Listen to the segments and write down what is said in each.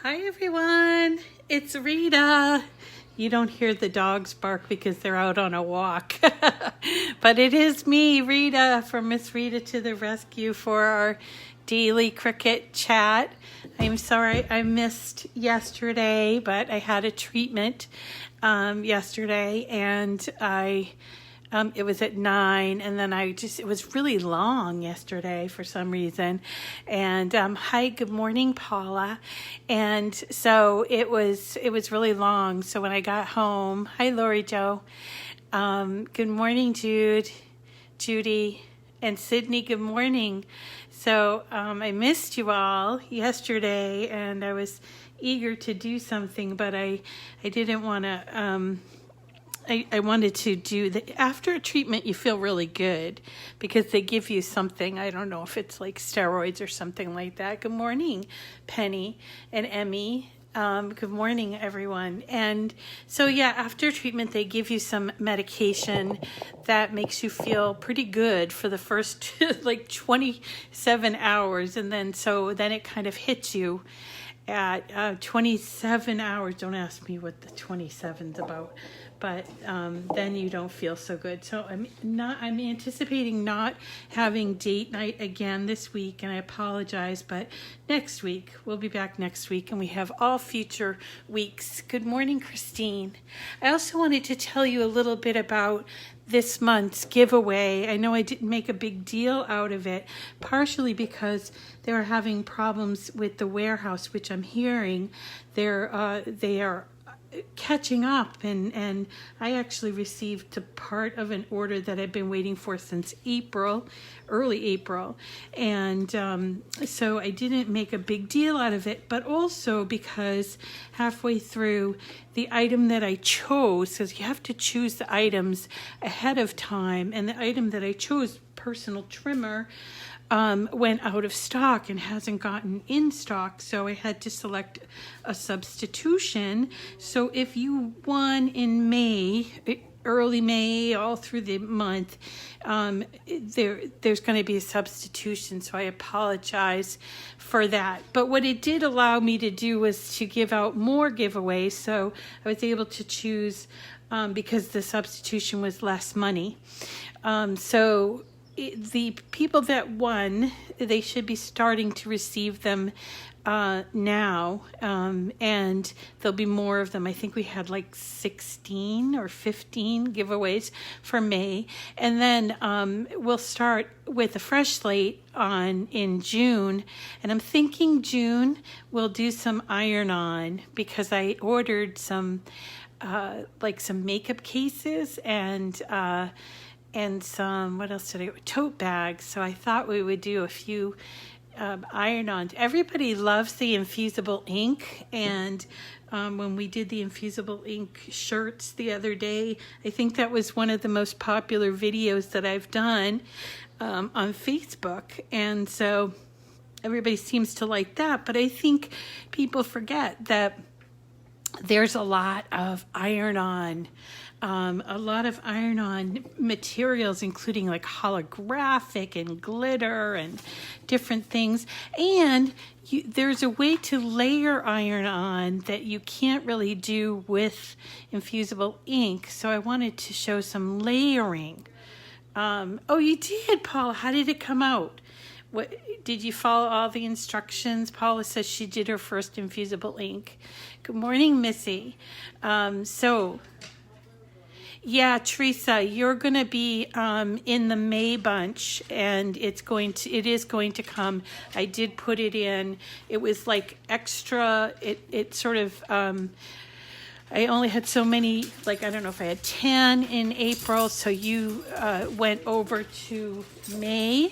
Hi everyone, it's Rita. You don't hear the dogs bark because they're out on a walk. But it is me, Rita, from Miss Rita to the rescue for our daily Cricut chat. I'm sorry I missed yesterday, but I had a treatment yesterday and it was at 9, and then it was really long yesterday for some reason. And hi, good morning, Paula. And so it was really long. So when I got home, hi, Lori Jo. Good morning, Judy, and Sydney. Good morning. So I missed you all yesterday, and I was eager to do something, but I didn't want to. I wanted to do after a treatment you feel really good because they give you something. I don't know if it's like steroids or something like that. Good morning, Penny and Emmy. Good morning, everyone. And so yeah, after treatment they give you some medication that makes you feel pretty good for the first like 27 hours, and then it kind of hits you at 27 hours. Don't ask me what the 27's about, but then you don't feel so good. So I'm anticipating not having date night again this week, and I apologize, but next week, we'll be back next week, and we have all future weeks. Good morning, Christine. I also wanted to tell you a little bit about this month's giveaway. I know I didn't make a big deal out of it, partially because they were having problems with the warehouse, which I'm hearing they are catching up, and I actually received a part of an order that I've been waiting for since early April, and so I didn't make a big deal out of it, but also because halfway through, the item that I chose, because you have to choose the items ahead of time, and the item that I chose, personal trimmer, went out of stock and hasn't gotten in stock, so I had to select a substitution. So if you won in May, early May, all through the month, there's going to be a substitution, so I apologize for that. But what it did allow me to do was to give out more giveaways, so I was able to choose because the substitution was less money. The people that won, they should be starting to receive them now, and there'll be more of them. I think we had like 16 or 15 giveaways for May, and then we'll start with a fresh slate in June, and I'm thinking June we'll do some iron-on because I ordered some makeup cases and some, what else did I, tote bags. So I thought we would do a few iron-ons. Everybody loves the infusible ink, and when we did the infusible ink shirts the other day, I think that was one of the most popular videos that I've done on Facebook, and so everybody seems to like that. But I think people forget that there's a lot of iron-on materials, including like holographic and glitter and different things. And there's a way to layer iron-on that you can't really do with infusible ink. So I wanted to show some layering. Oh, you did, Paula. How did it come out? What, did you follow all the instructions? Paula says she did her first infusible ink. Good morning, Missy. Yeah, Teresa, you're going to be in the May bunch, and it is going to come. I did put it in. It was like extra. It sort of. I only had so many. Like, I don't know if I had 10 in April, so you went over to May,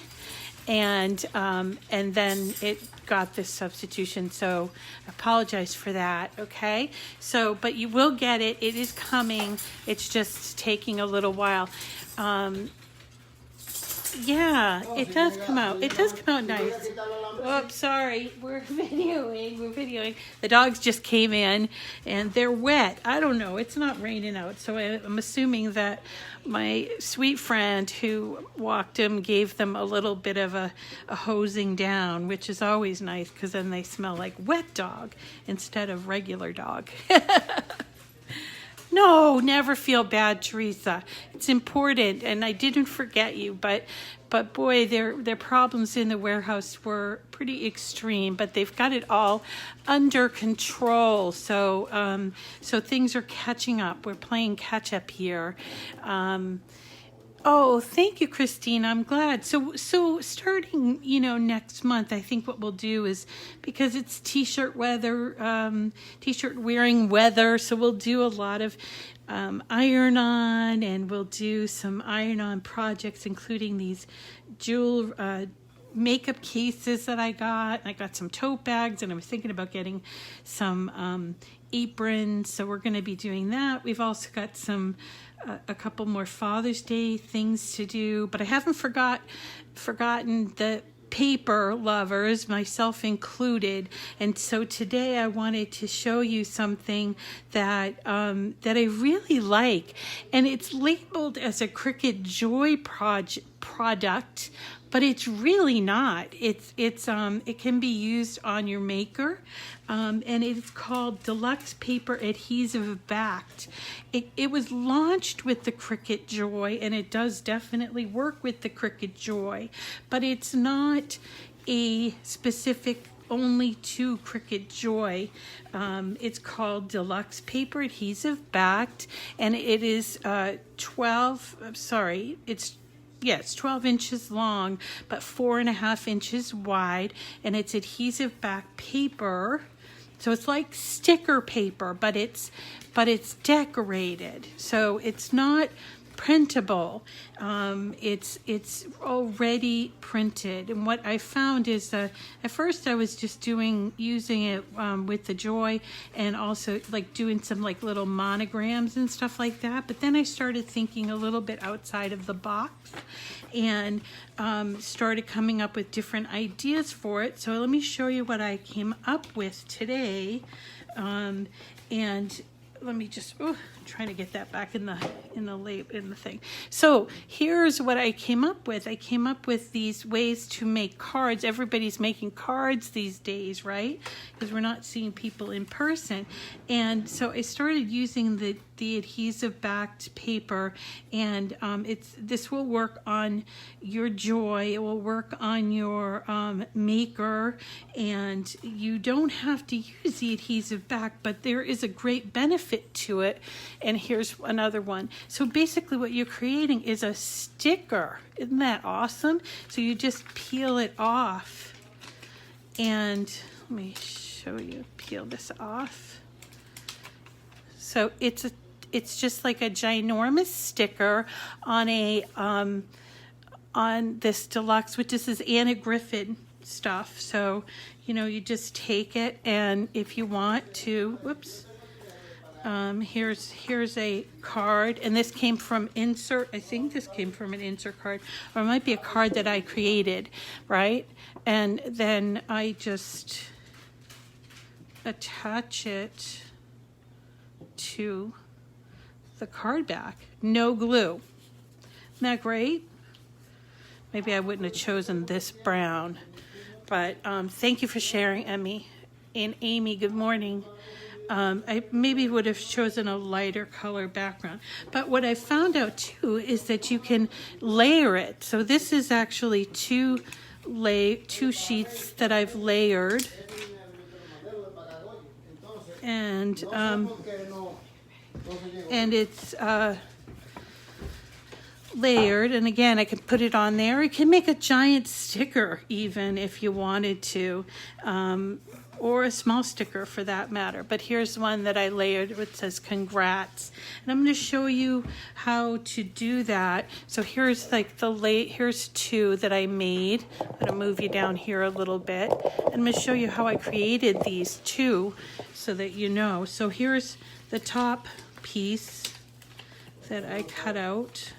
and then it got this substitution, so I apologize for that. Okay, so but you will get it. It is coming. It's just taking a little while. Yeah, it does come out. It does come out nice. Oops, sorry. We're videoing. We're videoing. The dogs just came in and they're wet. I don't know. It's not raining out. So I'm assuming that my sweet friend who walked them gave them a little bit of a hosing down, which is always nice because then they smell like wet dog instead of regular dog. No, never feel bad, Teresa. It's important, and I didn't forget you, but boy, their problems in the warehouse were pretty extreme, but they've got it all under control. So so things are catching up. We're playing catch up here. Oh, thank you, Christine. I'm glad. So starting, next month, I think what we'll do is, because it's t-shirt weather, t-shirt wearing weather, so we'll do a lot of iron-on, and we'll do some iron-on projects, including these jewel makeup cases that I got. I got some tote bags, and I was thinking about getting some aprons, so we're going to be doing that. We've also got a couple more Father's Day things to do, but I haven't forgotten the paper lovers, myself included. And so today I wanted to show you something that I really like, and it's labeled as a Cricut Joy product, but it's really not. It can be used on your maker, and it's called Deluxe Paper Adhesive Backed. It was launched with the Cricut Joy, and it does definitely work with the Cricut Joy, but it's not a specific only to Cricut Joy. It's called Deluxe Paper Adhesive Backed, and it is 12 inches long, but 4.5 inches wide, and it's adhesive back paper. So it's like sticker paper, but it's decorated. So it's not printable. It's already printed. And what I found is that at first I was just using it with the Joy, and also like doing some like little monograms and stuff like that. But then I started thinking a little bit outside of the box, and started coming up with different ideas for it. So let me show you what I came up with today. And let me just trying to get that back in the thing. So here's what I came up with. I came up with these ways to make cards. Everybody's making cards these days, right? Because we're not seeing people in person. And so I started using the adhesive backed paper, and this will work on your Joy. It will work on your maker, and you don't have to use the adhesive back, but there is a great benefit to it. And here's another one. So basically what you're creating is a sticker. Isn't that awesome? So you just peel it off, and let me show you. Peel this off. So it's just like a ginormous sticker on on this deluxe, which this is Anna Griffin stuff. So you just take it, and if you want to, here's a card, and this came from insert. I think this came from an insert card, or it might be a card that I created, right? And then I just attach it to the card back. No glue. Isn't that great? Maybe I wouldn't have chosen this brown, but thank you for sharing, Emmy. And Amy, good morning. I maybe would have chosen a lighter color background. But what I found out too is that you can layer it. So this is actually two sheets that I've layered. And it's layered, and again I can put it on there. You can make a giant sticker even if you wanted to, or a small sticker for that matter. But here's one that I layered which says congrats, and I'm going to show you how to do that. So here's like here's two that I made. I'm going to move you down here a little bit, and I'm going to show you how I created these two so that you know. So here's the top piece that I cut out.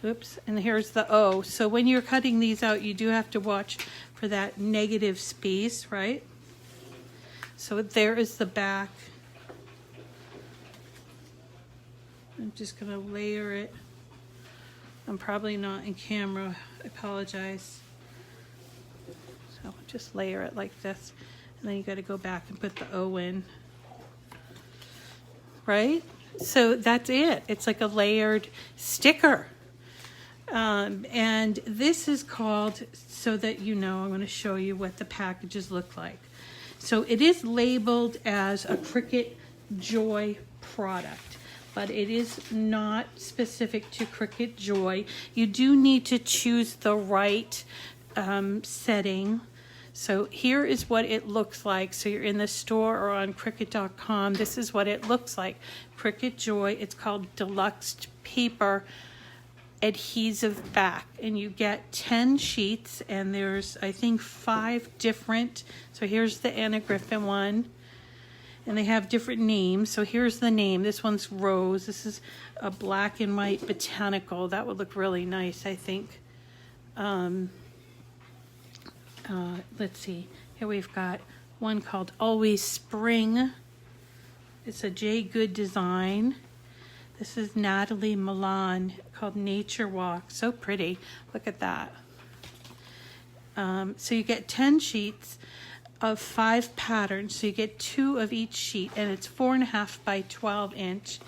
Oops, and here's the O. So when you're cutting these out, you do have to watch for that negative space, right? So there is the back. I'm just gonna layer it. I'm probably not in camera, I apologize. So just layer it like this. And then you gotta go back and put the O in. Right? So that's it. It's like a layered sticker. And this is called, so that you know, I'm going to show you what the packages look like. So it is labeled as a Cricut Joy product, but it is not specific to Cricut Joy. You do need to choose the right setting. So here is what it looks like. So you're in the store or on Cricut.com. This is what it looks like. Cricut Joy. It's called Deluxe Paper Adhesive Back. And you get 10 sheets. And there's, I think, 5 different. So here's the Anna Griffin one. And they have different names. So here's the name. This one's Rose. This is a black and white botanical. That would look really nice, I think. Let's see, here we've got one called Always Spring. It's a J. Good design. This is Natalie Milan called Nature Walk. So pretty. Look at that. So you get 10 sheets of 5 patterns. So you get 2 of each sheet, and it's 4.5 by 12 inch.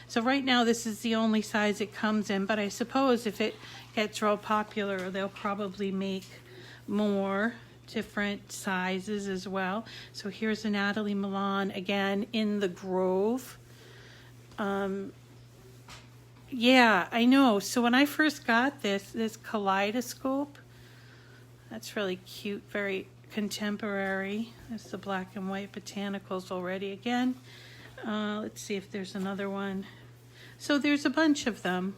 So right now this is the only size it comes in, but I suppose if it gets real popular, they'll probably make more different sizes as well. So here's a Natalie Milan again in the Grove. Yeah, I know. So when I first got this kaleidoscope, that's really cute, very contemporary. There's the black and white botanicals already again. Let's see if there's another one. So there's a bunch of them.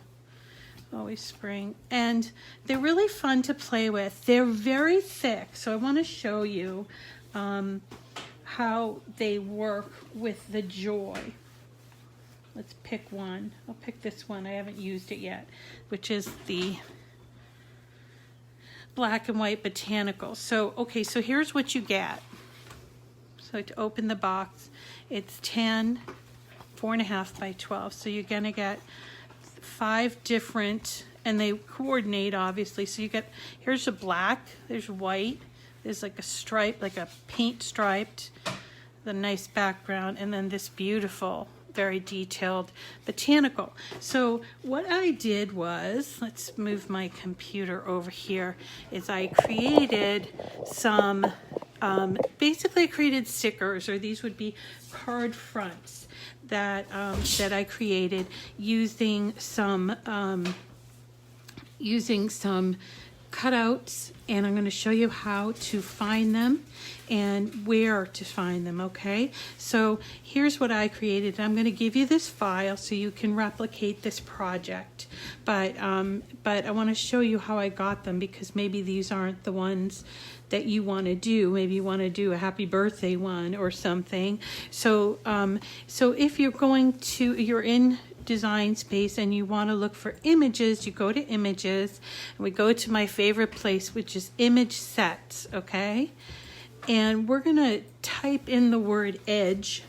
Always Spring, and they're really fun to play with. They're very thick, so I want to show you how they work with the Joy. Let's pick one. I'll pick this one. I haven't used it yet, which is the black and white botanical. So okay, so here's what you get. So to open the box, it's 10, 4.5 by 12. So you're gonna get 5 different, and they coordinate obviously. So you get, here's a black, there's white, there's like a stripe, like a paint striped, the nice background, and then this beautiful, very detailed botanical. So what I did was, let's move my computer over here, is I created some, basically I created stickers, or these would be card fronts that that I created using some cutouts, and I'm going to show you how to find them and where to find them. Okay, so here's what I created. I'm going to give you this file so you can replicate this project, but I want to show you how I got them, because maybe these aren't the ones that you want to do. Maybe you want to do a happy birthday one or something. So so if you're in Design Space and you want to look for images, you go to Images, and we go to my favorite place, which is Image Sets. Okay, and we're gonna type in the word edge,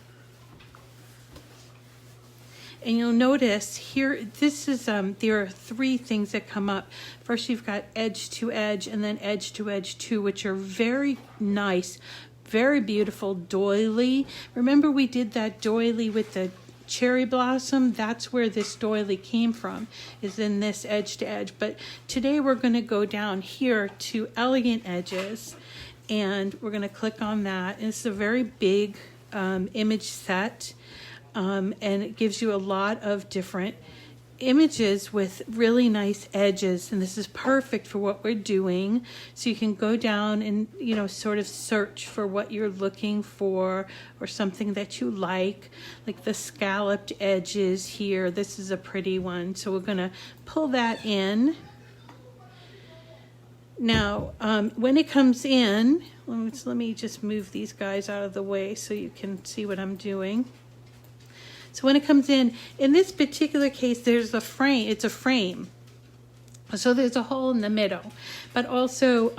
and you'll notice here, this is there are 3 things that come up. First, you've got edge to edge, and then edge to edge 2, which are very nice, very beautiful doily. Remember we did that doily with the cherry blossom? That's where this doily came from, is in this edge to edge. But today we're going to go down here to elegant edges, and we're going to click on that. And it's a very big image set, and it gives you a lot of different images with really nice edges, and this is perfect for what we're doing. So you can go down and, you know, sort of search for what you're looking for, or something that you like the scalloped edges here. This is a pretty one, so we're gonna pull that in. Now when it comes in, let me just move these guys out of the way so you can see what I'm doing. So when it comes in this particular case, there's a frame. It's a frame. So there's a hole in the middle, but also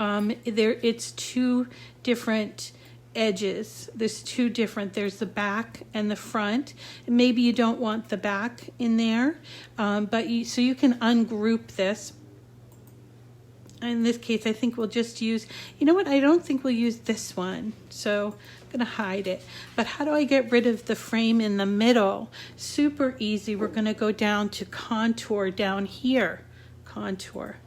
it's two different edges. There's there's the back and the front. And maybe you don't want the back in there, so you can ungroup this. In this case, I think we'll just use, you know what, I don't think we'll use this one, so I'm gonna hide it. But how do I get rid of the frame in the middle? Super easy. We're gonna go down to contour down here. Contour.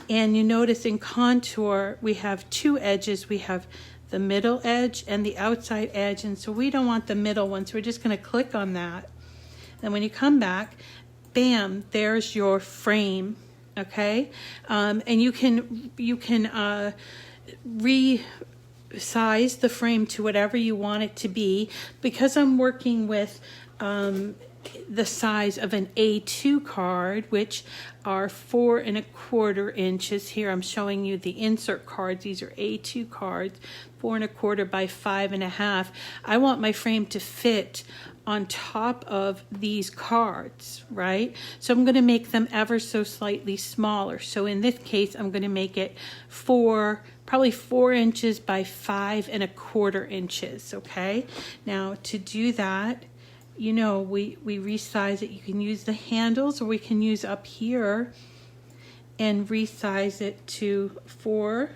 And you notice in contour we have two edges. We have the middle edge and the outside edge, and so we don't want the middle one, so we're just going to click on that. And when you come back, bam, there's your frame. Okay, and you can resize the frame to whatever you want it to be. Because I'm working with the size of an A2 card, which are 4 1/4 inches. Here I'm showing you the insert cards. These are A2 cards, 4 1/4 by 5 1/2. I want my frame to fit on top of these cards, right? So I'm going to make them ever so slightly smaller. So in this case, I'm going to make it probably 4 inches by 5 1/4 inches. Okay. Now to do that, you know, we resize it. You can use the handles, or we can use up here and resize it to 4.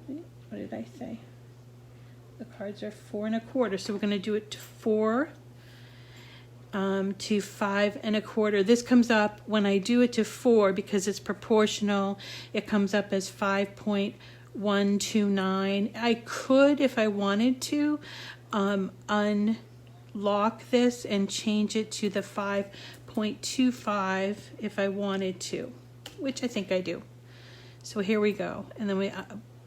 What did I say? The cards are 4 1/4, so we're going to do it to 4 to 5 1/4. This comes up, when I do it to 4, because it's proportional, it comes up as 5.129. I could, if I wanted to, unlock this and change it to the 5.25 if I wanted to, which I think I do. So here we go, and then we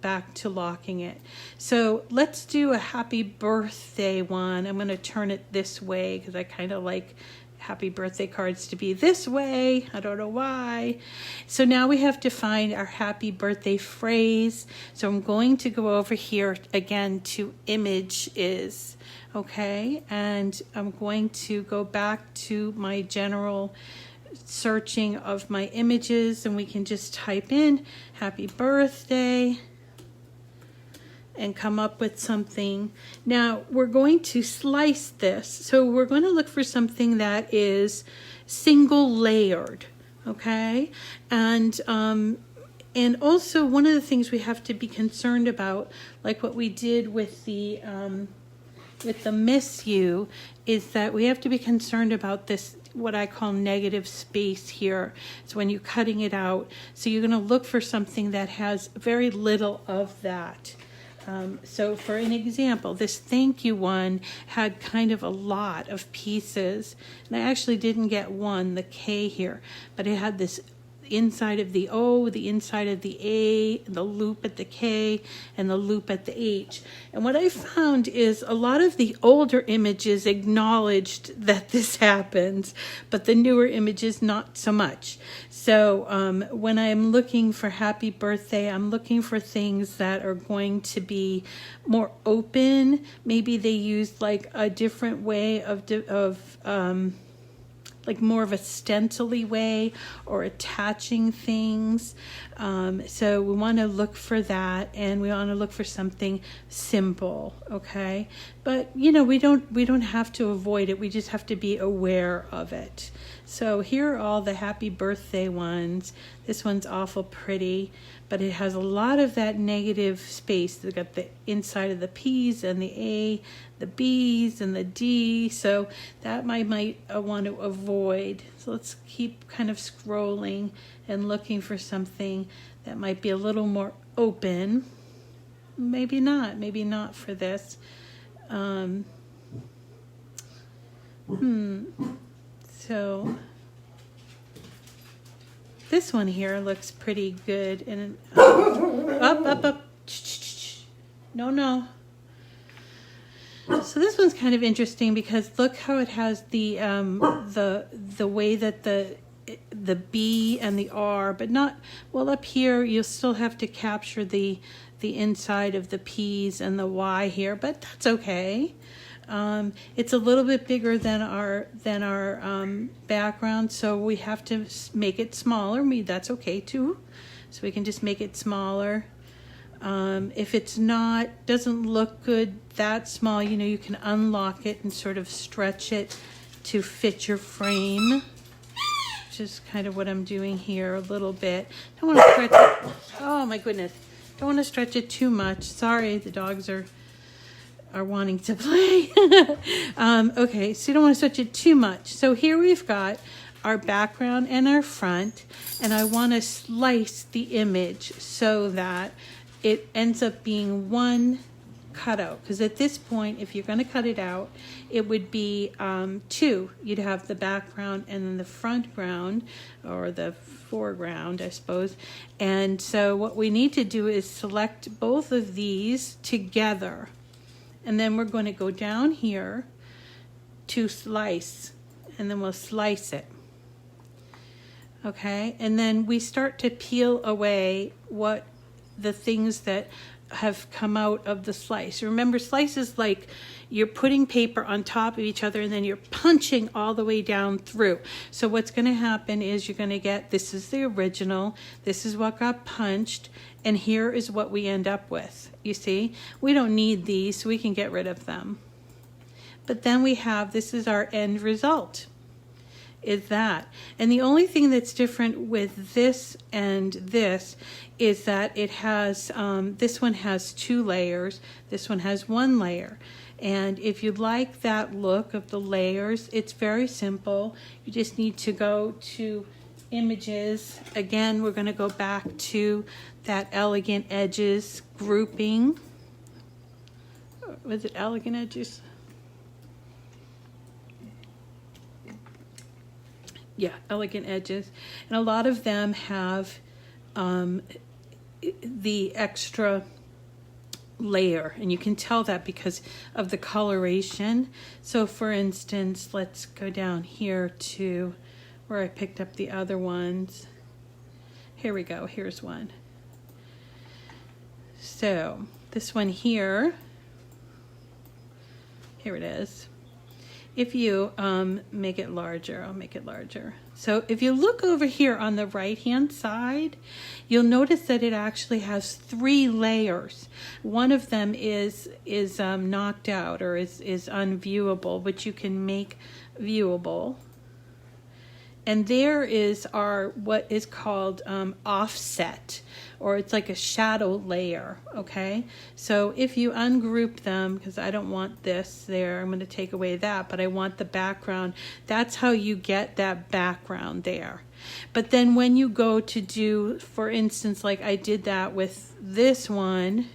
back to locking it. So let's do a happy birthday one. I'm going to turn it this way because I kind of like happy birthday cards to be this way. I don't know why. So now we have to find our happy birthday phrase. So I'm going to go over here again to images, okay? And I'm going to go back to my general searching of my images, and we can just type in happy birthday and come up with something. Now we're going to slice this. So we're going to look for something that is single layered, okay? And also one of the things we have to be concerned about, like what we did with the Miss You, is that we have to be concerned about this, what I call negative space here. So when you're cutting it out, so you're going to look for something that has very little of that. So for an example, this thank you one had kind of a lot of pieces, and I actually didn't get one, the K here, but it had this inside of the O, the inside of the A, the loop at the K, and the loop at the H. And what I found is a lot of the older images acknowledged that this happens, but the newer images not so much. So when I'm looking for happy birthday, I'm looking for things that are going to be more open. Maybe they used like a different way of like more of a stencil-y way, or attaching things. So we want to look for that, and we want to look for something simple, okay? But you know, we don't have to avoid it. We just have to be aware of it. So here are all the happy birthday ones. This one's awful pretty, but it has a lot of that negative space. They've got the inside of the P's and the A, the B's and the D, so that I might want to avoid. So let's keep kind of scrolling and looking for something that might be a little more open. Maybe not for this. So this one here looks pretty good, and up. No. So this one's kind of interesting because look how it has the way that the B and the R, but not, well, up here you'll still have to capture the inside of the P's and the Y here, but that's okay. It's a little bit bigger than our background, so we have to make it smaller. That's okay too. So we can just make it smaller. If it's doesn't look good that small, you know, you can unlock it and sort of stretch it to fit your frame, which is kind of what I'm doing here a little bit. Don't want to stretch it. Oh my goodness. Don't want to stretch it too much. Sorry, the dogs are wanting to play. Okay, so you don't want to stretch it too much. So here we've got our background and our front, and I want to slice the image so that it ends up being one cutout, because at this point, if you're going to cut it out, it would be two. You'd have the background and then the front ground, or the foreground, I suppose. And so what we need to do is select both of these together, and then we're going to go down here to slice, and then we'll slice it. Okay, and then we start to peel away the things that have come out of the slice. Remember, slice is like you're putting paper on top of each other and then you're punching all the way down through. So what's going to happen is you're going to get, this is the original, this is what got punched, and here is what we end up with. You see, we don't need these, so we can get rid of them. But then we have, this is our end result, is that. And the only thing that's different with this and this is that it has, this one has 2 layers, this one has 1 layer. And if you like that look of the layers, it's very simple. You just need to go to images. Again, we're going to go back to that elegant edges grouping. Was it elegant edges? Yeah, elegant edges. And a lot of them have the extra layer, and you can tell that because of the coloration. So for instance, let's go down here to where I picked up the other ones. Here we go, here's one. So this one here it is. If you make it larger, I'll make it larger. So if you look over here on the right hand side, you'll notice that it actually has 3 layers. One of them is knocked out, or is unviewable, but you can make viewable. And there is our what is called offset, or it's like a shadow layer, okay? So if you ungroup them, because I don't want this there, I'm going to take away that, but I want the background. That's how you get that background there. But then when you go to do, for instance, like I did that with this one,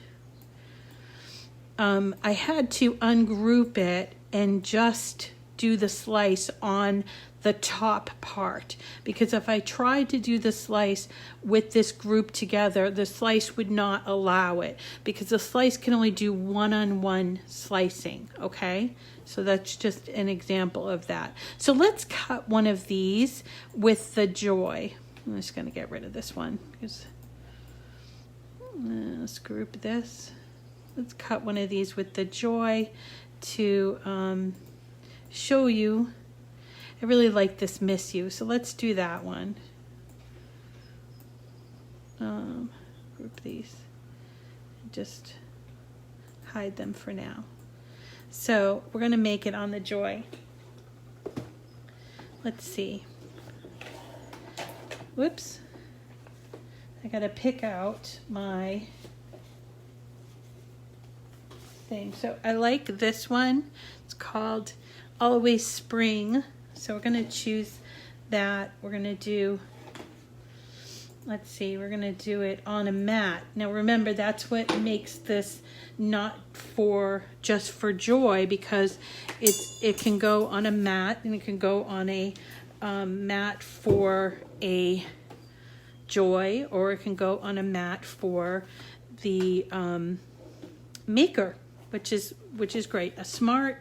I had to ungroup it and just do the slice on the top part, because if I tried to do the slice with this group together, the slice would not allow it, because the slice can only do one-on-one slicing, okay? So that's just an example of that. So let's cut one of these with the Joy. I'm just going to get rid of this one, because let's group this. Let's cut one of these with the Joy to show you. I really like this Miss You, so let's do that one. Group these. Just hide them for now. So we're going to make it on the Joy. Let's see. Whoops. I got to pick out my thing. So I like this one. It's called Always Spring. So we're going to choose that. We're going to do, let's see, we're going to do it on a mat. Now remember, that's what makes this not just for Joy, because it can go on a mat, and it can go on a mat for a Joy, or it can go on a mat for the maker, which is great. A smart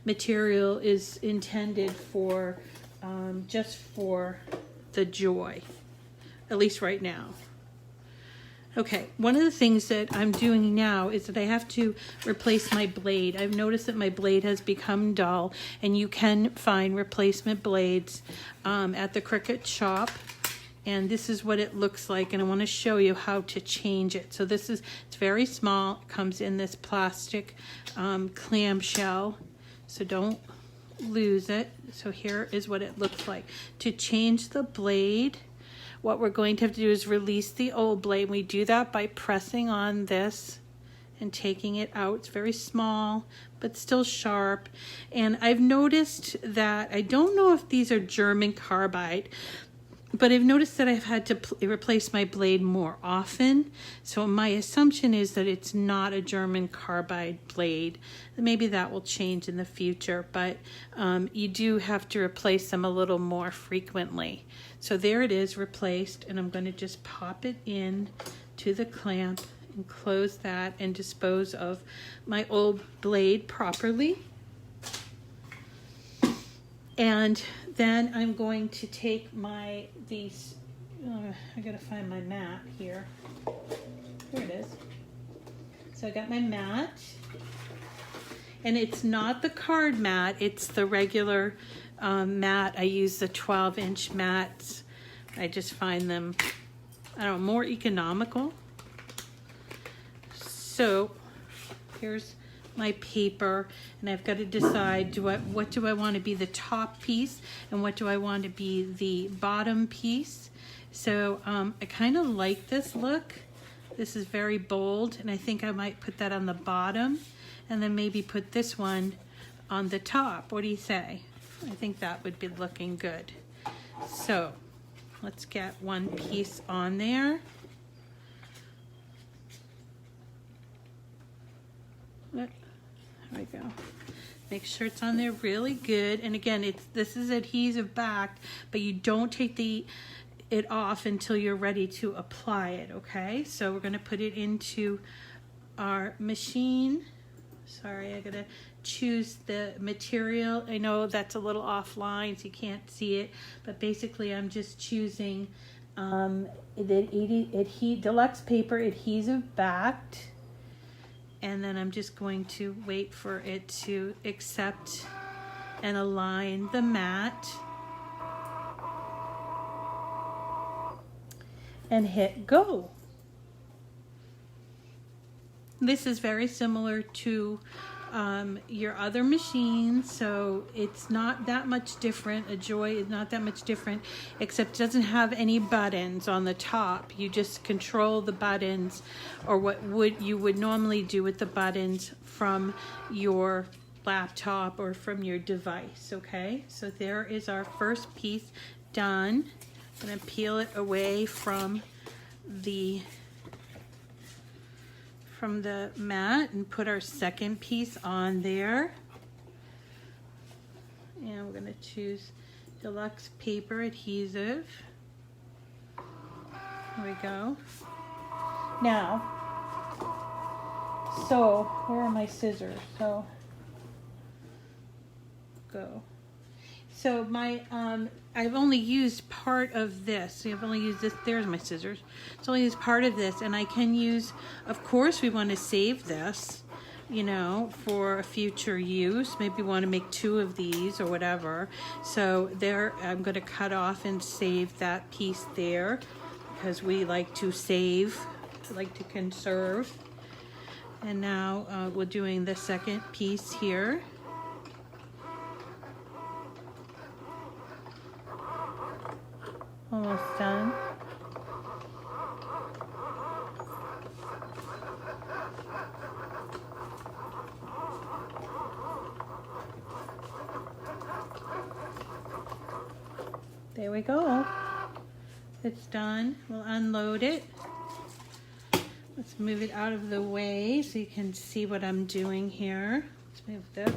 material is intended for just for the Joy, at least right now. Okay, one of the things that I'm doing now is that I have to replace my blade. I've noticed that my blade has become dull, and you can find replacement blades at the Cricut shop. And this is what it looks like, and I want to show you how to change it. So it's very small. It comes in this plastic clamshell, so don't lose it. So here is what it looks like. To change the blade, what we're going to have to do is release the old blade. We do that by pressing on this and taking it out. It's very small, but still sharp. And I've noticed that, I don't know if these are German carbide, but I've noticed that I've had to replace my blade more often. So my assumption is that it's not a German carbide blade. Maybe that will change in the future, but you do have to replace them a little more frequently. So there it is, replaced, and I'm going to just pop it in to the clamp and close that and dispose of my old blade properly. And then I'm going to take I gotta find my mat here. Here it is. So I got my mat, and it's not the card mat, it's the regular mat. I use the 12-inch mats. I just find them, I don't know, more economical. So here's my paper, and I've got to decide, what do I want to be the top piece and what do I want to be the bottom piece. So I kind of like this look. This is very bold, and I think I might put that on the bottom and then maybe put this one on the top. What do you say? I think that would be looking good. So let's get one piece on there. There we go. Make sure it's on there really good. And again, this is adhesive backed, but you don't take it off until you're ready to apply it, okay? So we're gonna put it into our machine. Sorry, I gotta choose the material. I know that's a little offline, so you can't see it, but basically I'm just choosing the Deluxe Paper Adhesive Backed. And then I'm just going to wait for it to accept and align the mat. And hit go. This is very similar to your other machine, so it's not that much different. A Joy is not that much different, except it doesn't have any buttons on the top. You just control the buttons, or what you would normally do with the buttons from your laptop or from your device, okay? So there is our first piece done. I'm gonna peel it away from the mat and put our second piece on there. And we're going to choose Deluxe Paper Adhesive. There we go. Now, so where are my scissors? So go. So my I've only used part of this. So I've only used this. There's my scissors. So I only used part of this, and I can use, of course, we want to save this, you know, for a future use. Maybe we want to make 2 of these or whatever. So there, I'm going to cut off and save that piece there, because we like to save, like to conserve. And now we're doing the second piece here. Almost done. There we go. It's done. We'll unload it. Let's move it out of the way so you can see what I'm doing here. Let's move this.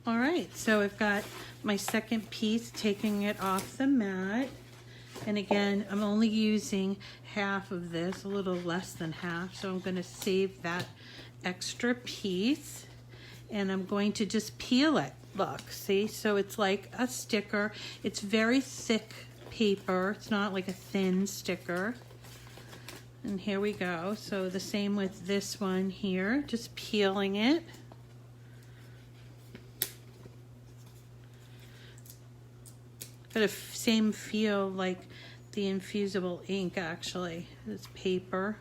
All right, so I've got my second piece, taking it off the mat. And again, I'm only using half of this, a little less than half. So I'm going to save that extra piece, and I'm going to just peel it. Look, see? So it's like a sticker. It's very thick paper. It's not like a thin sticker. And here we go. So the same with this one here, just peeling it. Got a same feel like the infusible ink actually. It's paper.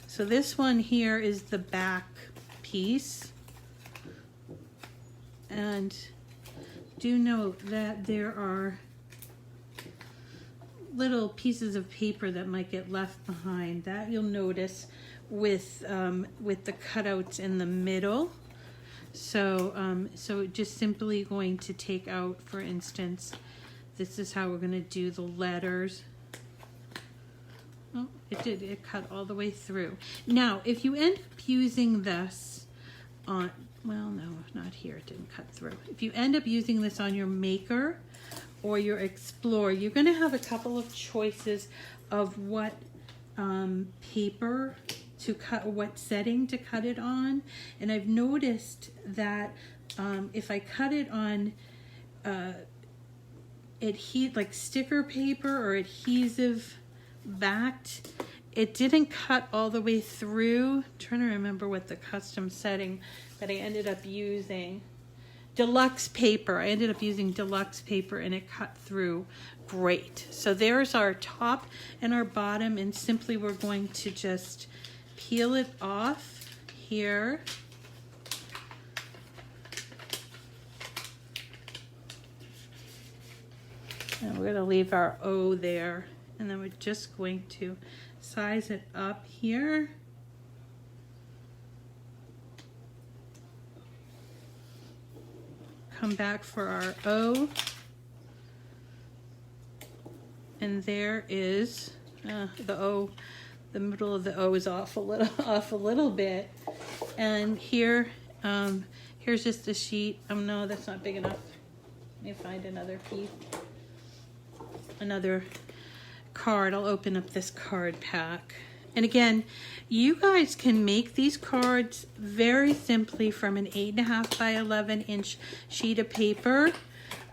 So this one here is the back piece. And do note that there are little pieces of paper that might get left behind. That you'll notice with the cutouts in the middle. So just simply going to take out, for instance, this is how we're going to do the letters. Oh, it cut all the way through. Now, if you end up using this on, well, no, not here, it didn't cut through. If you end up using this on your Maker or your Explorer, you're going to have a couple of choices of what paper to cut, what setting to cut it on. And I've noticed that if I cut it on like sticker paper or adhesive backed, it didn't cut all the way through. I'm trying to remember what the custom setting that I ended up using. Deluxe paper. I ended up using deluxe paper and it cut through great. So there's our top and our bottom, and simply we're going to just peel it off here. And we're going to leave our O there, and then we're just going to size it up here. Come back for our O. And there is the O. The middle of the O is off a little bit. And here, here's just a sheet. Oh no, that's not big enough. Let me find another piece. Another card. I'll open up this card pack. And again, you guys can make these cards very simply from an 8.5 by 11 inch sheet of paper.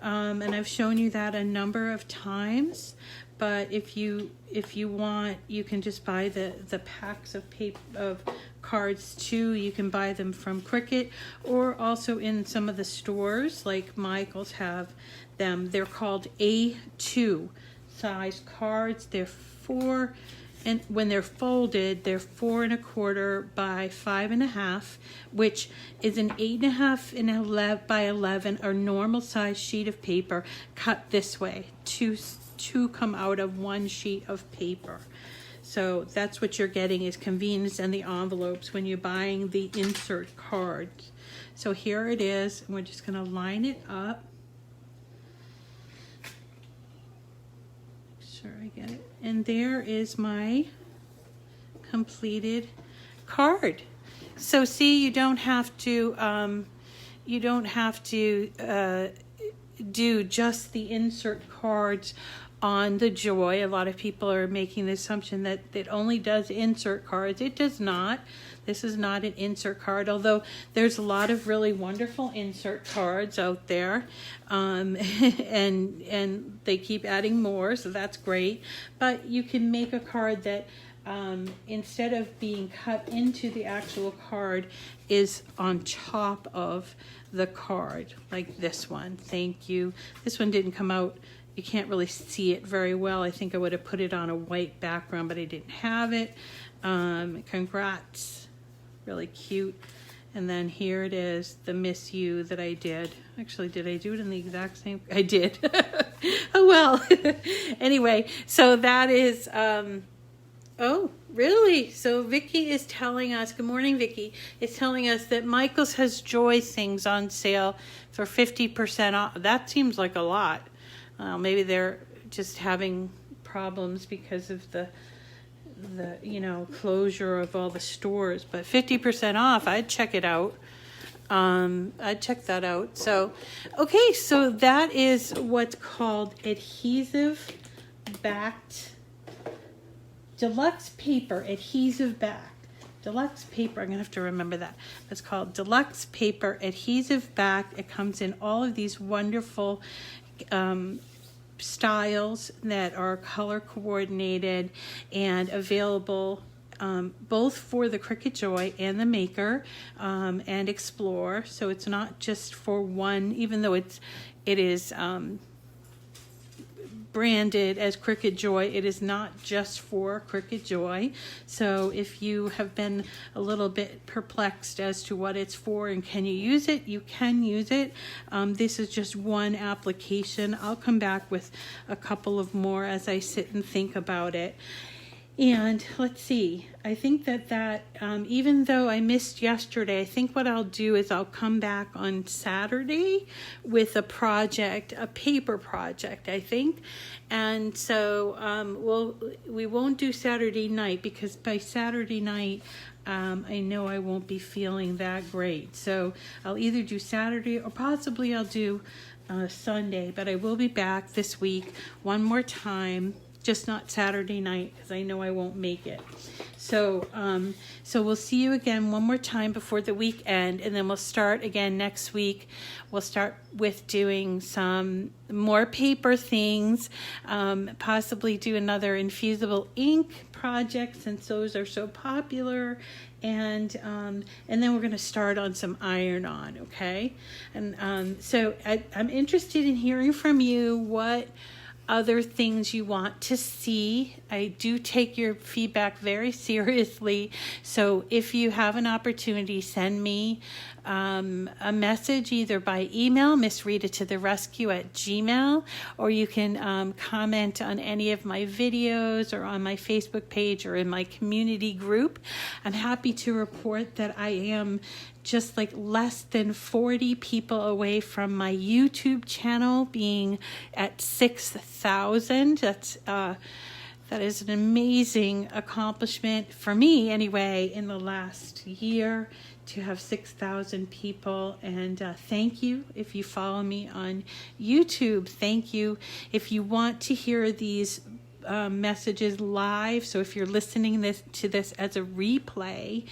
And I've shown you that a number of times. But if you want, you can just buy the packs of paper of cards too. You can buy them from Cricut or also in some of the stores like Michael's have them. They're called A2 size cards. They're 4, and when they're folded, they're 4 1/4 by 5 1/2, which is an 8.5 and 11 by 11 or normal size sheet of paper cut this way. Two come out of one sheet of paper. So that's what you're getting is convenience and the envelopes when you're buying the insert cards. So here it is, and we're just going to line it up. Make sure I get it. And there is my completed card. So see, you don't have to do just the insert cards on the Joy. A lot of people are making the assumption that it only does insert cards. It does not. This is not an insert card, although there's a lot of really wonderful insert cards out there, and they keep adding more, so that's great. But you can make a card that instead of being cut into the actual card is on top of the card, like this one. Thank you. This one didn't come out. You can't really see it very well. I think I would have put it on a white background, but I didn't have it. Congrats. Really cute. And then here it is, the Miss You that I did. Actually, did I do it in the exact same? I did. Oh, well. Anyway, so that is... oh, really? So Vicky is telling us, good morning, Vicky, is telling us that Michael's has Joy things on sale for 50% off. That seems like a lot. Maybe they're just having problems because of the closure of all the stores. But 50% off, I'd check it out. I'd check that out. So, okay, so that is what's called Adhesive Backed Deluxe Paper, Adhesive Backed Deluxe Paper. I'm gonna have to remember that. It's called Deluxe Paper, Adhesive Backed. It comes in all of these wonderful styles that are color coordinated and available both for the Cricut Joy and the Maker and Explore. So it's not just for one, even though it is branded as Cricut Joy, it is not just for Cricut Joy. So if you have been a little bit perplexed as to what it's for and can you use it, you can use it. This is just one application. I'll come back with a couple of more as I sit and think about it. And let's see, I think that even though I missed yesterday, I think what I'll do is I'll come back on Saturday with a project, a paper project, I think. And so we won't do Saturday night, because by Saturday night, I know I won't be feeling that great. So I'll either do Saturday or possibly I'll do Sunday, but I will be back this week one more time. Just not Saturday night, because I know I won't make it. So we'll see you again one more time before the weekend, and then we'll start again next week. We'll start with doing some more paper things, possibly do another infusible ink project since those are so popular, and then we're going to start on some iron-on, okay? And so I'm interested in hearing from you what other things you want to see. I do take your feedback very seriously. So if you have an opportunity, send me a message either by email, MissRitaToTheRescue@gmail, or you can comment on any of my videos or on my Facebook page or in my community group. I'm happy to report that I am just like less than 40 people away from my YouTube channel being at 6,000. That is an amazing accomplishment for me anyway in the last year, to have 6,000 people. And thank you if you follow me on YouTube. Thank you if you want to hear these messages live. So if you're listening to this as a replay,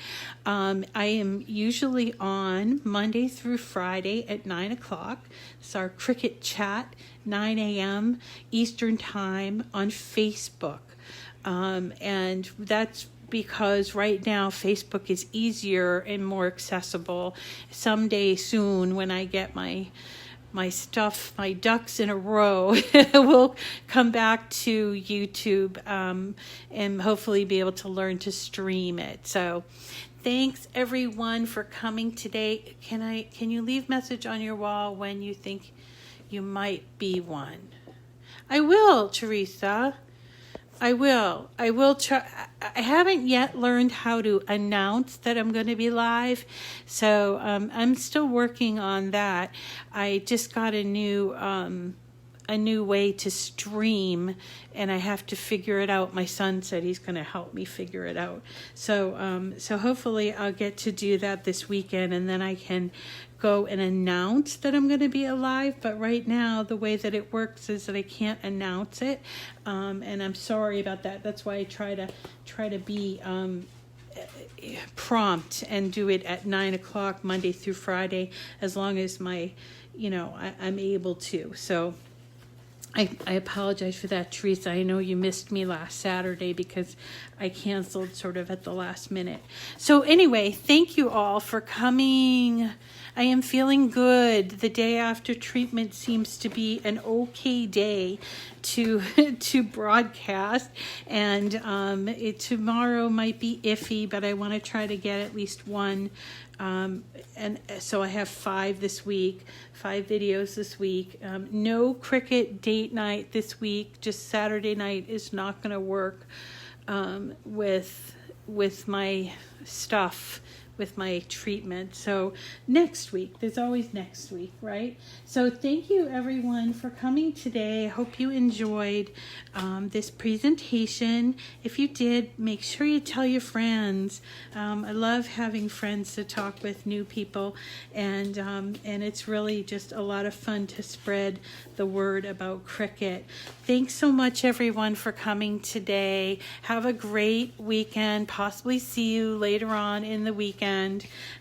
I am usually on Monday through Friday at 9 o'clock. It's our Cricut chat, 9 a.m. Eastern time on Facebook. And that's because right now Facebook is easier and more accessible. Someday soon, when I get my stuff, my ducks in a row, we'll come back to YouTube and hopefully be able to learn to stream it. So thanks everyone for coming today. Can you leave message on your wall when you think you might be one? I will, Teresa. I will try. I haven't yet learned how to announce that I'm going to be live, so I'm still working on that. I just got a new way to stream, and I have to figure it out. My son said he's going to help me figure it out. So hopefully I'll get to do that this weekend, and then I can go and announce that I'm going to be alive. But right now, the way that it works is that I can't announce it, and I'm sorry about that. That's why I try to be prompt and do it at 9 o'clock Monday through Friday, as long as I'm able to. So I apologize for that, Teresa. I know you missed me last Saturday because I canceled sort of at the last minute. So anyway, thank you all for coming. I am feeling good. The day after treatment seems to be an okay day to broadcast, and tomorrow might be iffy, but I want to try to get at least one. And so I have 5 videos this week. No Cricut date night this week. Just Saturday night is not going to work with my stuff, with my treatment. So next week, there's always next week, right? So thank you everyone for coming today. I hope you enjoyed this presentation. If you did, make sure you tell your friends. I love having friends to talk with, new people, and it's really just a lot of fun to spread the word about Cricut. Thanks so much everyone for coming today. Have a great weekend. Possibly see you later on in the weekend.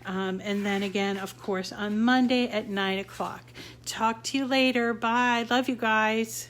And then again, of course, on Monday at 9 o'clock. Talk to you later. Bye. Love you guys.